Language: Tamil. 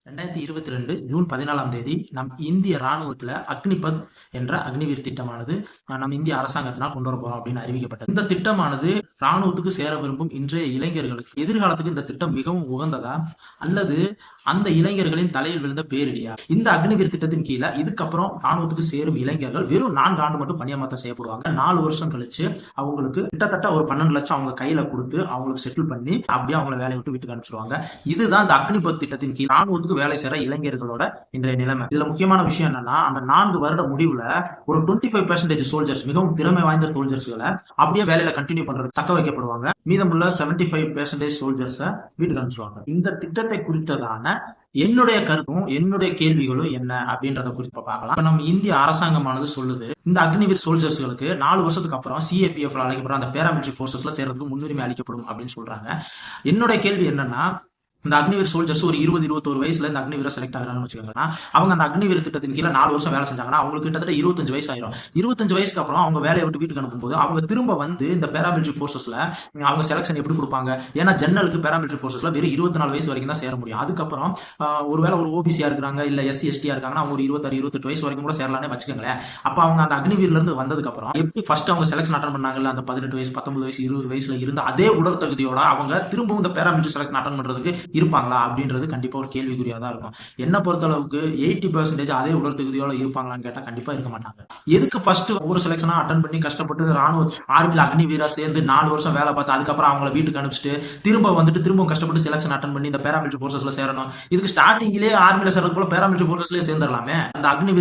2022 ஜூன் 14ஆம் தேதி நம் இந்திய ராணுவத்துல அக்னிபத் என்ற அக்னிவீர் திட்டமானது நம் இந்திய அரசாங்கத்தினால் கொண்டு வர போறோம் அப்படின்னு அறிவிக்கப்பட்டது. இந்த திட்டமானது ராணுவத்துக்கு சேர விரும்பும் இன்றைய இளைஞர்களுக்கு எதிர்காலத்துக்கு இந்த திட்டம் மிகவும் உகந்ததா அல்லது அந்த இளைஞர்களின் தலையில் விழுந்த பேரிடியா? இந்த அக்னிவீர் திட்டத்தின் கீழே இதுக்கப்புறம் ராணுவத்துக்கு சேரும் இளைஞர்கள் வெறும் 4 ஆண்டு மட்டும் பணியமர்த்தம் செய்யப்படுவாங்க. 4 வருஷம் கழிச்சு அவங்களுக்கு கிட்டத்தட்ட ஒரு 12 லட்சம் அவங்க கையில கொடுத்து அவங்களுக்கு செட்டில் பண்ணி அப்படியே அவங்களை வேலையை விட்டு வீட்டுக்கு அனுப்பிச்சிருவாங்க. இதுதான் இந்த அக்னிபத் திட்டத்தின் கீழ் ராணுவத்துக்கு வேலை செய்யற இளைஞர்களோட இன்றைய நிலைமை. இதுல முக்கியமான விஷயம் என்னன்னா, அந்த 4 வருட முடிவுல ஒரு 25% சோல்ஜர்ஸ், மிகவும் திறமை வாய்ந்த சோல்ஜர்ஸ்களை அப்படியே வேலையில கண்டினியூ பண்றது தக்க வைக்கப்படுவாங்க. மீதமுள்ள 75% சோல்ஜர்ஸ வீட்டுக்கு அனுப்பிச்சிருவாங்க. இந்த திட்டத்தை குறித்ததான என்னுடைய கருத்தும் என்னுடைய கேள்விகளும் என்ன அப்படின்றத குறித்து பார்க்கலாம். நம்ம இந்திய அரசாங்கமானது சொல்லுது, இந்த அக்னிவீர் சோல்ஜர்ஸ்களுக்கு 4 வருஷத்துக்கு அப்புறம் சிஏபிஎஃப் அழைக்கப்படுற அந்த பேராமிலிட்டரி போர்சஸ்ல சேர்றதுக்கு முன்னுரிமை அளிக்கப்படும் அப்படின்னு சொல்றாங்க. என்னுடைய கேள்வி என்னன்னா, இந்த அக்னிவீர் சோல்ஜர்ஸ் ஒரு 20-21 வயசுல இந்த அக்னிவீர செலக்ட் ஆகிறான்னு வச்சுக்கோங்கன்னா, அவங்க அந்த அக்னிவீர் திட்டத்தின் கீழே 4 வருஷம் வேலை செஞ்சாங்கன்னா அவங்களுக்கு கிட்டத்தட்ட 25 வயசு ஆயிரும். 25 வயசுக்கு அப்புறம் அவங்க வேலையை விட்டு வீட்டுக்கு அனுப்பும்போது அவங்க திரும்ப வந்து இந்த பேராமிலிட்டரி போர்சஸ்ல அவங்க செலக்ஷன் எப்படி கொடுப்பாங்க? ஏன்னா ஜெனரலுக்கு பேராமிலிட்டரி போர்சஸ்ல வெறும் 24 வயசு வரைக்கும் தான் சேர முடியும். அதுக்கப்புறம் ஒருவேளை ஒரு ஓபிசியா இருக்கிறாங்க இல்ல எஸ்சி எஸ்டியா இருக்காங்கன்னா அவங்க ஒரு 26-28 வயசு வரைக்கும் கூட சேரலாம்னு வச்சுக்கோங்களேன். அப்ப அவங்க அந்த அக்னிவீர்ல இருந்து வந்ததுக்கு அப்புறம் எப்படி ஃபர்ஸ்ட் அவங்க செலக்ஷன் அட்டன் பண்ணாங்கல்ல, அந்த 18 வயசு 19 வயசு 20 வயசுல இருந்த அதே உடல் தகுதியோட அவங்க திரும்பவும் இந்த பேராமிலிட்டரி செலக்ஷன் அட்டன் பண்றதுக்கு இருப்பாங்களா அப்படின்றது கண்டிப்பா ஒரு கேள்விக்குறியா தான் இருக்கும். என்ன பொறுத்த அளவுக்கு 80% அதே உடல் தகுதியோட இருப்பாங்களான்னு கேட்டா கண்டிப்பா இருக்க மாட்டாங்க. எதுக்கு ஃபர்ஸ்ட் ஒவ்வொரு செலக்ஷனா அட்டன் பண்ணி கஷ்டப்பட்டு ராணுவ ஆர்மில அக்னிவீரா சேர்ந்து 4 வருஷம் வேலை பார்த்து அதுக்கப்புறம் அவங்களை வீட்டுக்கு அனுப்பிச்சிட்டு திரும்ப கஷ்டப்பட்டு செலக்ஷன் அட்டன் பண்ணி இந்த பேராமிலிட்டரி போர்சஸ்ல சேரணும்? இதுக்கு ஸ்டார்டிங்லேயே ஆர்மில சேர்றது போல பேராமிலிட்டரி போர்சஸ்லயே சேர்ந்துடலாமே. அந்த அக்னி